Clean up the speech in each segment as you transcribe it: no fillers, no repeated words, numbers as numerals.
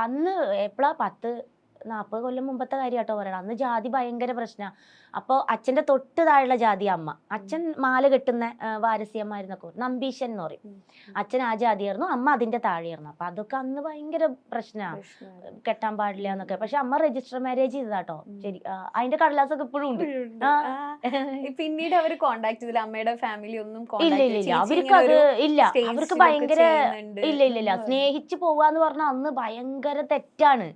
അന്ന് എപ്പോഴാ 10-40 കൊല്ലം മുമ്പത്തെ കാര്യം കേട്ടോ പറയണം. അന്ന് ജാതി ഭയങ്കര പ്രശ്നമാണ്. അപ്പോൾ അച്ഛൻ്റെ തൊട്ട് താഴെയുള്ള ജാതി അമ്മ. അച്ഛൻ മാല കെട്ടുന്ന വാരസ്യമായിരുന്നൊക്കെ നമ്പീശൻ എന്ന് പറയും. അച്ഛൻ ആ ജാതിയായിരുന്നു, അമ്മ അതിൻ്റെ താഴെയായിരുന്നു. അപ്പം അതൊക്കെ അന്ന് ഭയങ്കര പ്രശ്നമാണ്, കെട്ടാൻ പാടില്ല എന്നൊക്കെ. പക്ഷെ അമ്മ രജിസ്റ്റർ മാരേജ് ചെയ്തതാട്ടോ. ശരി, അതിന്റെ കടലാസൊക്കെ ഇപ്പോഴും ഉണ്ട്. പിന്നീട് അവർ കോണ്ടാക്ട് ചെയ്തില്ല, അമ്മയുടെ ഫാമിലി ഒന്നും? ഇല്ല ഇല്ല ഇല്ല, അവർക്ക് അത് ഇല്ല. അവർക്ക് ഭയങ്കര ഇല്ല ഇല്ല ഇല്ല, സ്നേഹിച്ച് പോവാന്ന് പറഞ്ഞാൽ അന്ന് ഭയങ്കര തെറ്റാണ്.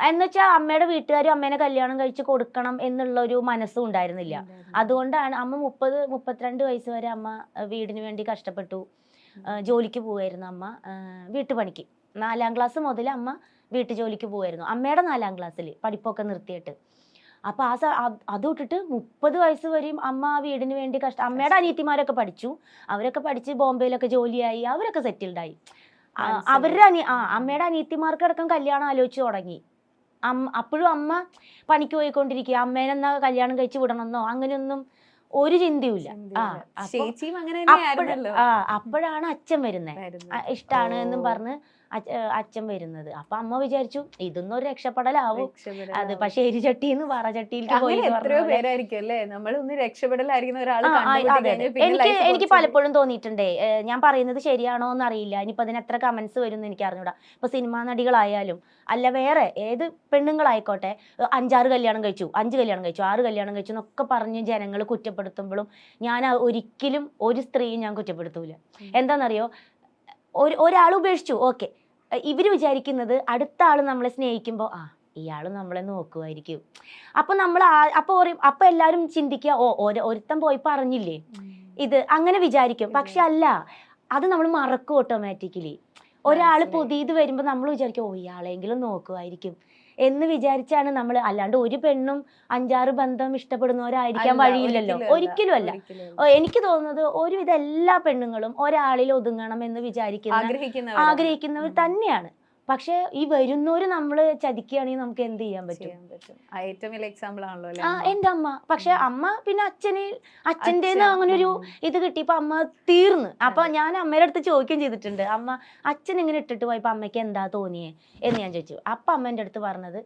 എന്നുവെച്ചാൽ അമ്മയുടെ വീട്ടുകാരും അമ്മേനെ കല്യാണം കഴിച്ച് കൊടുക്കണം എന്നുള്ളൊരു മനസ്സും ഉണ്ടായിരുന്നില്ല. അതുകൊണ്ടാണ് അമ്മ 30-32 വയസ്സ് വരെ അമ്മ വീടിന് വേണ്ടി കഷ്ടപ്പെട്ടു. ജോലിക്ക് പോവായിരുന്നു അമ്മ, വീട്ടുപണിക്ക്. 4ാം ക്ലാസ് മുതൽ അമ്മ വീട്ടുജോലിക്ക് പോവായിരുന്നു, അമ്മയുടെ 4ാം ക്ലാസ്സിൽ പഠിപ്പൊക്കെ നിർത്തിയിട്ട്. അപ്പൊ അത് വിട്ടിട്ട് 30 വയസ്സ് വരെയും അമ്മ ആ വീടിന് വേണ്ടി അമ്മയുടെ അനിയത്തിമാരൊക്കെ പഠിച്ചു, അവരൊക്കെ പഠിച്ച് ബോംബെയിലൊക്കെ ജോലിയായി, അവരൊക്കെ സെറ്റിൽഡായി. അവരുടെ അമ്മയുടെ അനിയത്തിമാർക്കടക്കം കല്യാണം ആലോചിച്ച് തുടങ്ങി. അപ്പോഴും അമ്മ പണിക്ക് പോയിക്കൊണ്ടിരിക്കുക. അമ്മേനെന്നാ കല്യാണം കഴിച്ച് വിടണമെന്നോ അങ്ങനെയൊന്നും ഒരു ചിന്തയുമില്ല. അപ്പോഴാണ് അച്ഛൻ വരുന്നത്, ഇഷ്ടാണ് എന്നും പറഞ്ഞ് അച്ഛൻ വരുന്നത്. അപ്പൊ അമ്മ വിചാരിച്ചു ഇതൊന്നും ഒരു രക്ഷപ്പെടലാവും. അത് പക്ഷെ എരിചട്ടിന്ന് പറചട്ടിയിലേക്ക് പോയി. എനിക്ക് പലപ്പോഴും തോന്നിയിട്ടുണ്ടേ, ഞാൻ പറയുന്നത് ശരിയാണോ എന്ന് അറിയില്ല, ഇനിയിപ്പോ അതിന് എത്ര കമന്റ്സ് വരും എനിക്ക് അറിഞ്ഞൂടാ. ഇപ്പൊ സിനിമാ നടികളായാലും അല്ല വേറെ ഏത് പെണ്ണുങ്ങളായിക്കോട്ടെ, 5-6 കല്യാണം കഴിച്ചു, 5 കല്യാണം കഴിച്ചു, 6 കല്യാണം കഴിച്ചു എന്നൊക്കെ പറഞ്ഞ് ജനങ്ങൾ കുറ്റപ്പെടുത്തുമ്പോഴും ഞാൻ ഒരിക്കലും ഒരു സ്ത്രീയും ഞാൻ കുറ്റപ്പെടുത്തൂല. എന്താണെന്നറിയോ, ഒരാൾ ഉപേക്ഷിച്ചു, ഓക്കെ, ഇവര് വിചാരിക്കുന്നത് അടുത്ത ആള് നമ്മളെ സ്നേഹിക്കുമ്പോൾ ഇയാള് നമ്മളെ നോക്കുമായിരിക്കും. അപ്പൊ നമ്മൾ അപ്പൊ എല്ലാരും ചിന്തിക്കുക, ഒരുത്തൻ പോയി പറഞ്ഞില്ലേ ഇത്, അങ്ങനെ വിചാരിക്കും. പക്ഷെ അല്ല, അത് നമ്മൾ മറക്കും ഓട്ടോമാറ്റിക്കലി. ഒരാള് പുതിയത് വരുമ്പോ നമ്മൾ വിചാരിക്കും ഇയാളെങ്കിലും നോക്കുമായിരിക്കും എന്ന് വിചാരിച്ചാണ് നമ്മൾ. അല്ലാണ്ട് ഒരു പെണ്ണും 5-6 ബന്ധം ഇഷ്ടപ്പെടുന്നവരായിരിക്കാൻ വഴിയില്ലല്ലോ, ഒരിക്കലും അല്ല. എനിക്ക് തോന്നുന്നത് ഒരുവിധ എല്ലാ പെണ്ണുങ്ങളും ഒരാളിൽ ഒതുങ്ങണം എന്ന് ആഗ്രഹിക്കുന്നവർ തന്നെയാണ്. പക്ഷെ ഈ വരുന്നവര് നമ്മള് ചതിക്കുകയാണെങ്കിൽ നമുക്ക് എന്ത് ചെയ്യാൻ പറ്റും? ഏറ്റവും വലിയ എക്സാമ്പിൾ ആണല്ലോ എന്റെ അമ്മ. പക്ഷെ അമ്മ പിന്നെ അച്ഛൻ്റെ അങ്ങനെ ഒരു ഇത് കിട്ടിയപ്പോ അമ്മ തീർന്ന്. അപ്പൊ ഞാൻ അമ്മയുടെ അടുത്ത് ചോദിക്കുകയും ചെയ്തിട്ടുണ്ട്, അമ്മ അച്ഛൻ ഇങ്ങനെ ഇട്ടിട്ട് പോയപ്പോ അമ്മയ്ക്ക് എന്താ തോന്നിയേ എന്ന് ഞാൻ ചോദിച്ചു. അപ്പൊ അമ്മ എൻ്റെ അടുത്ത് പറഞ്ഞത്,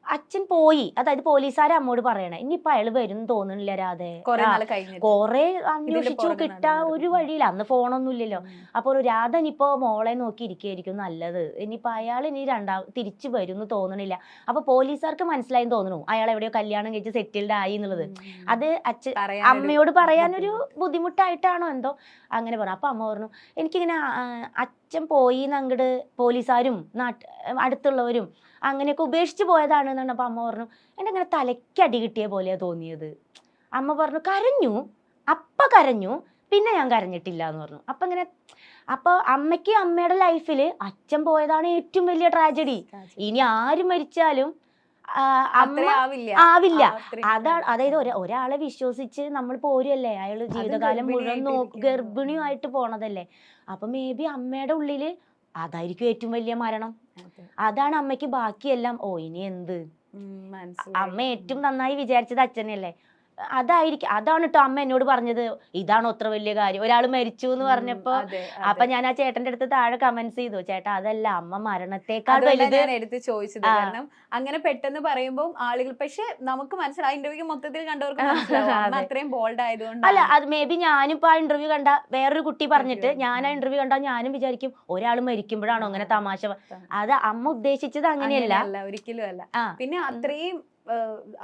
അച്ഛൻ പോയി, അതായത് പോലീസുകാരെ അമ്മോട് പറയണേ ഇനിയിപ്പൊ അയാള് വരും തോന്നണില്ല രാധേ, കൊറേ അന്വേഷിച്ചു കിട്ടാ ഒരു വഴിയില്ല, അന്ന് ഫോണൊന്നും ഇല്ലല്ലോ. അപ്പൊ രാധ ഇനിയിപ്പോ മോളെ നോക്കി ഇരിക്കുകയായിരിക്കും നല്ലത്, ഇനിയിപ്പൊ അയാൾ ഇനി തിരിച്ചു വരും തോന്നണില്ല. അപ്പൊ പോലീസുകാർക്ക് മനസ്സിലായി തോന്നുന്നു അയാൾ എവിടെയോ കല്യാണം കഴിച്ച് സെറ്റിൽഡ് ആയി എന്നുള്ളത്. അത് അമ്മയോട് പറയാനൊരു ബുദ്ധിമുട്ടായിട്ടാണോ എന്തോ അങ്ങനെ പറഞ്ഞു. അപ്പൊ അമ്മ പറഞ്ഞു, എനിക്കിങ്ങനെ അച്ഛൻ പോയി അങ്ങോട്ട് പോലീസുകാരും അടുത്തുള്ളവരും അങ്ങനെയൊക്കെ ഉപേക്ഷിച്ച് പോയതാണ് എന്നാണ്. അപ്പൊ അമ്മ പറഞ്ഞു, എൻ്റെ അങ്ങനെ തലയ്ക്കടി കിട്ടിയ പോലെയാ തോന്നിയത്. അമ്മ പറഞ്ഞു, കരഞ്ഞു, പിന്നെ ഞാൻ കരഞ്ഞിട്ടില്ല എന്ന് പറഞ്ഞു. അപ്പൊ അമ്മയ്ക്ക് അമ്മയുടെ ലൈഫില് അച്ഛൻ പോയതാണ് ഏറ്റവും വലിയ ട്രാജഡി. ഇനി ആര് മരിച്ചാലും ആവില്ല. അതായത് ഒരാളെ വിശ്വസിച്ച് നമ്മൾ പോരുമല്ലേ, അയാള് ജീവിതകാലം മുഴുവൻ ഗർഭിണിയുമായിട്ട് പോണതല്ലേ. അപ്പൊ മേ ബി അമ്മയുടെ ഉള്ളില് അതായിരിക്കും ഏറ്റവും വലിയ മരണം. അതാണ് അമ്മയ്ക്ക് ബാക്കിയെല്ലാം ഇനി എന്ത്. അമ്മ ഏറ്റവും നന്നായി വിചാരിച്ചത് അച്ഛനല്ലേ. അതാണ് കേട്ടോ അമ്മ എന്നോട് പറഞ്ഞത്, ഇതാണോ അത്ര വലിയ കാര്യം, ഒരാൾ മരിച്ചു എന്ന് പറഞ്ഞപ്പോ. അപ്പൊ ഞാൻ ആ ചേട്ടന്റെ അടുത്ത് താഴെ കമന്റ്സ് ചെയ്തു, ചേട്ടാ അതല്ല, അമ്മ മരണത്തെക്കാൾ വലുത് എടുത്ത് ചോദിച്ചത്. കാരണം അങ്ങനെ പെട്ടെന്ന് പറയുമ്പോൾ ആളുകൾ, പക്ഷെ നമുക്ക് മനസ്സിലായി, ഇന്റർവ്യൂ മൊത്തത്തിൽ കണ്ടവർക്ക് അത്രയും ബോൾഡ് ആയതുകൊണ്ട്. അല്ല, അത് മേ ബി ഞാനിപ്പോ ആ ഇന്റർവ്യൂ കണ്ട വേറൊരു കുട്ടി പറഞ്ഞിട്ട് ഞാൻ ആ ഇന്റർവ്യൂ കണ്ടാൽ ഞാനും വിചാരിക്കും ഒരാൾ മരിക്കുമ്പോഴാണോ അങ്ങനെ തമാശ. അത് അമ്മ ഉദ്ദേശിച്ചത് അങ്ങനെയല്ല, ഒരിക്കലും അല്ല. പിന്നെ അത്രയും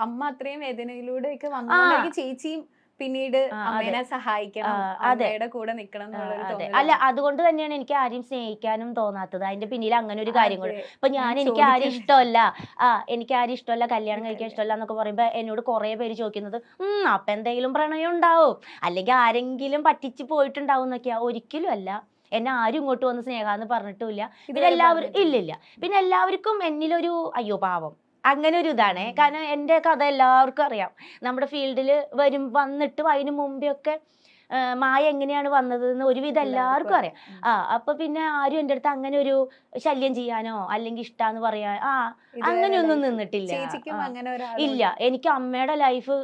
അമ്മ അത്രയും വേദനയിലൂടെയൊക്കെ വന്നു, ചേച്ചിയും പിന്നീട് അമ്മേനെ സഹായിക്കണം, അമ്മയുടെ കൂടെ നിൽക്കണം. അല്ല, അതുകൊണ്ട് തന്നെയാണ് എനിക്ക് ആരെയും സ്നേഹിക്കാനും തോന്നാത്തത്. അതിന്റെ പിന്നിൽ അങ്ങനെ ഒരു കാര്യം കൂടെ. ഇപ്പൊ എനിക്ക് ആരും ഇഷ്ടമല്ല, കല്യാണം കഴിക്കാൻ ഇഷ്ടമല്ല എന്നൊക്കെ പറയുമ്പോ എന്നോട് കുറെ പേര് ചോദിക്കുന്നത്, അപ്പൊ എന്തെങ്കിലും പ്രണയം ഉണ്ടാവും, അല്ലെങ്കിൽ ആരെങ്കിലും പറ്റിച്ച് പോയിട്ടുണ്ടാവും എന്നൊക്കെയാ. ഒരിക്കലും അല്ല. എന്നെ ആരും ഇങ്ങോട്ട് വന്ന് സ്നേഹാന്ന് പറഞ്ഞിട്ടുമില്ല. പിന്നെ പിന്നെ എല്ലാവർക്കും എന്നിലൊരു അയ്യോ പാവം അങ്ങനെ ഒരു ഇതാണ്. കാരണം എൻ്റെ കഥ എല്ലാവർക്കും അറിയാം. നമ്മുടെ ഫീൽഡിൽ വന്നിട്ട് അതിന് മുമ്പേ ഒക്കെ മായ എങ്ങനെയാണ് വന്നതെന്ന് ഒരുവിധം എല്ലാവർക്കും അറിയാം. അപ്പൊ പിന്നെ ആരും എൻ്റെ അടുത്ത് അങ്ങനെ ഒരു ശല്യം ചെയ്യാനോ അല്ലെങ്കിൽ ഇഷ്ടാന്ന് പറയാൻ അങ്ങനെയൊന്നും നിന്നിട്ടില്ല. ഇല്ല, എനിക്ക് അമ്മയുടെ ലൈഫ്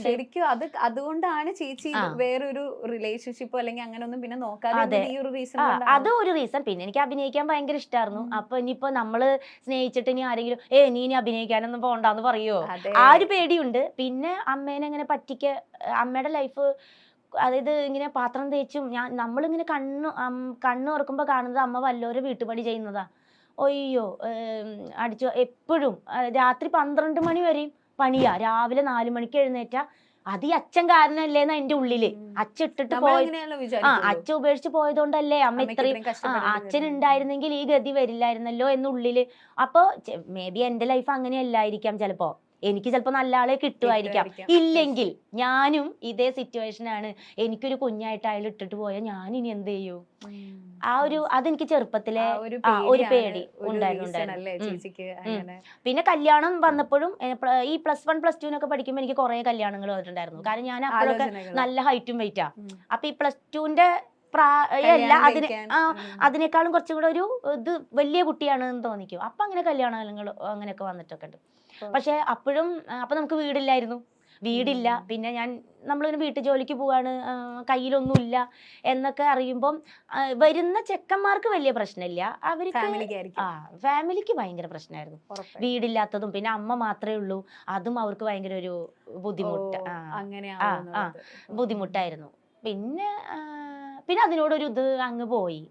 ശരിക്കും അതുകൊണ്ടാണ് ചേച്ചി വേറൊരു റിലേഷൻഷിപ്പോ അല്ലെങ്കിൽ അങ്ങനെ ഒന്നും പിന്നെ നോക്കാതെ ഈ ഒരു റീസൺ. അത് ഒരു റീസൺ. പിന്നെ എനിക്ക് അഭിനയിക്കാൻ ഭയങ്കര ഇഷ്ടമായിരുന്നു. അപ്പൊ ഇനിയിപ്പോ നമ്മള് സ്നേഹിച്ചിട്ട് ഇനി ആരെങ്കിലും നീ ഇനി അഭിനയിക്കാനൊന്നും പോണ്ടെന്ന് പറയോ, ആ ഒരു പേടിയുണ്ട്. പിന്നെ അമ്മേനെ ഇങ്ങനെ അമ്മയുടെ ലൈഫ്, അതായത് ഇങ്ങനെ പാത്രം തേച്ചും നമ്മളിങ്ങനെ കണ്ണു തുറക്കുമ്പോ കാണുന്നത് അമ്മ വല്ലോരെ വീട്ടുപണി ചെയ്യുന്നതാ. ഒയ്യോ, അടിച്ചു എപ്പോഴും രാത്രി 12 മണി വരെയും പണിയാ. രാവിലെ 4 മണിക്ക് എഴുന്നേറ്റാ അത് ഈ അച്ഛൻ കാരണല്ലേന്ന് എന്റെ ഉള്ളില്. അച്ഛൻ ഇട്ടിട്ട് അച്ഛൻ ഉപേക്ഷിച്ച് പോയതുകൊണ്ടല്ലേ അമ്മ ഇത്രയും, അച്ഛൻ ഉണ്ടായിരുന്നെങ്കിൽ ഈ ഗതി വരില്ലായിരുന്നല്ലോ എന്നുള്ളില്. അപ്പൊ മേ ബി എന്റെ ലൈഫ് അങ്ങനെയല്ലായിരിക്കാം. ചിലപ്പോ എനിക്ക് ചിലപ്പോ നല്ല ആളെ കിട്ടുമായിരിക്കാം. ഇല്ലെങ്കിൽ ഞാനും ഇതേ സിറ്റുവേഷനാണ്. എനിക്കൊരു കുഞ്ഞായിട്ട് അയാൾ ഇട്ടിട്ട് പോയാൽ ഞാൻ ഇനി എന്ത് ചെയ്യൂ? അതെനിക്ക് ചെറുപ്പത്തിലെ ഒരു പേടി ഉണ്ടായിരുന്നു. പിന്നെ കല്യാണം വന്നപ്പോഴും ഈ +1 +2 പഠിക്കുമ്പോൾ എനിക്ക് കുറെ കല്യാണങ്ങൾ വന്നിട്ടുണ്ടായിരുന്നു. കാരണം ഞാൻ അപ്പോഴൊക്കെ നല്ല ഹൈറ്റും വെയിറ്റാ. അപ്പൊ ഈ +2ന്റെ അതിനേക്കാളും കുറച്ചും കൂടെ ഒരു ഇത് വലിയ കുട്ടിയാണെന്ന് തോന്നിക്കും. അപ്പൊ അങ്ങനെ കല്യാണങ്ങൾ അങ്ങനെയൊക്കെ വന്നിട്ടൊക്കെ ഉണ്ട്. പക്ഷെ അപ്പൊ നമുക്ക് വീടില്ല. പിന്നെ നമ്മളിങ്ങനെ വീട്ടു ജോലിക്ക് പോവാണ്, കയ്യിലൊന്നുമില്ല എന്നൊക്കെ അറിയുമ്പം വരുന്ന ചെക്കന്മാർക്ക് വലിയ പ്രശ്നമില്ല. ഫാമിലിക്ക് ഭയങ്കര പ്രശ്നമായിരുന്നു. വീടില്ലാത്തതും പിന്നെ അമ്മ മാത്രമേ ഉള്ളൂ, അതും അവർക്ക് ഭയങ്കര ഒരു ബുദ്ധിമുട്ടായിരുന്നു. പിന്നെ അതിനോടൊരു ഇത് അങ്ങ് പോയി.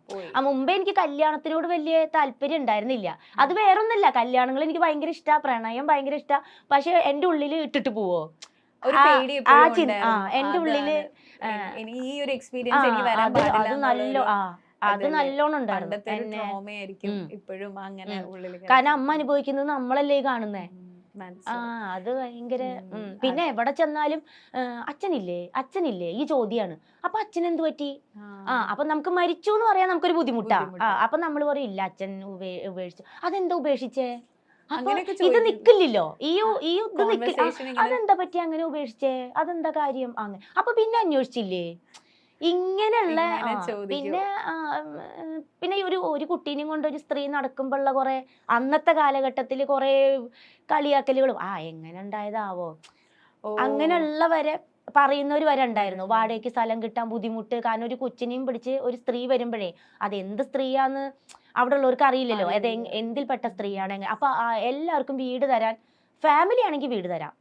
മുമ്പേ എനിക്ക് കല്യാണത്തിനോട് വലിയ താല്പര്യം ഉണ്ടായിരുന്നില്ല. അത് വേറൊന്നുമില്ല, കല്യാണങ്ങൾ എനിക്ക് ഭയങ്കര ഇഷ്ടാ, പ്രണയം ഭയങ്കര ഇഷ്ടാ. പക്ഷെ എന്റെ ഉള്ളില് ഇട്ടിട്ട് പോവോ എന്റെ ഉള്ളില് അത് നല്ലോണം ഉണ്ടായിരുന്നു. കാരണം അമ്മ അനുഭവിക്കുന്നത് നമ്മളല്ലേ കാണുന്നേ. അത് ഭയങ്കര. പിന്നെ എവിടെ ചെന്നാലും അച്ഛനില്ലേ ഈ ചോദ്യാണ്. അപ്പൊ അച്ഛൻ എന്ത് പറ്റി? അപ്പൊ നമുക്ക് മരിച്ചു എന്ന് പറയാൻ നമുക്കൊരു ബുദ്ധിമുട്ടാ. അപ്പൊ നമ്മൾ പറയും ഇല്ല അച്ഛൻ ഉപേക്ഷിച്ചു. അതെന്താ ഉപേക്ഷിച്ചേ? അപ്പൊ ഇത് നിക്കില്ലല്ലോ, അതെന്താ പറ്റി അങ്ങനെ ഉപേക്ഷിച്ചേ? അതെന്താ കാര്യം? അങ്ങനെ അപ്പൊ പിന്നെ അന്വേഷിച്ചില്ലേ ഇങ്ങനെയുള്ള. പിന്നെ ഒരു കുട്ടീനെയും കൊണ്ട് ഒരു സ്ത്രീ നടക്കുമ്പോഴുള്ള കുറെ അന്നത്തെ കാലഘട്ടത്തിൽ കുറെ കളിയാക്കലുകളും എങ്ങനെ ഉണ്ടായതാവോ അങ്ങനെയുള്ളവരെ പറയുന്നവർ വരെ ഉണ്ടായിരുന്നു. വാടകയ്ക്ക് സ്ഥലം കിട്ടാൻ ബുദ്ധിമുട്ട്, കാരണം ഒരു കൊച്ചിനെയും പിടിച്ച് ഒരു സ്ത്രീ വരുമ്പോഴേ അത് എന്ത് സ്ത്രീയാന്ന് അവിടെ ഉള്ളവർക്ക് അറിയില്ലല്ലോ, അത് എന്തിൽപ്പെട്ട സ്ത്രീയാണ്. അപ്പൊ എല്ലാവർക്കും വീട് തരാൻ, ഫാമിലി ആണെങ്കിൽ വീട് തരാം,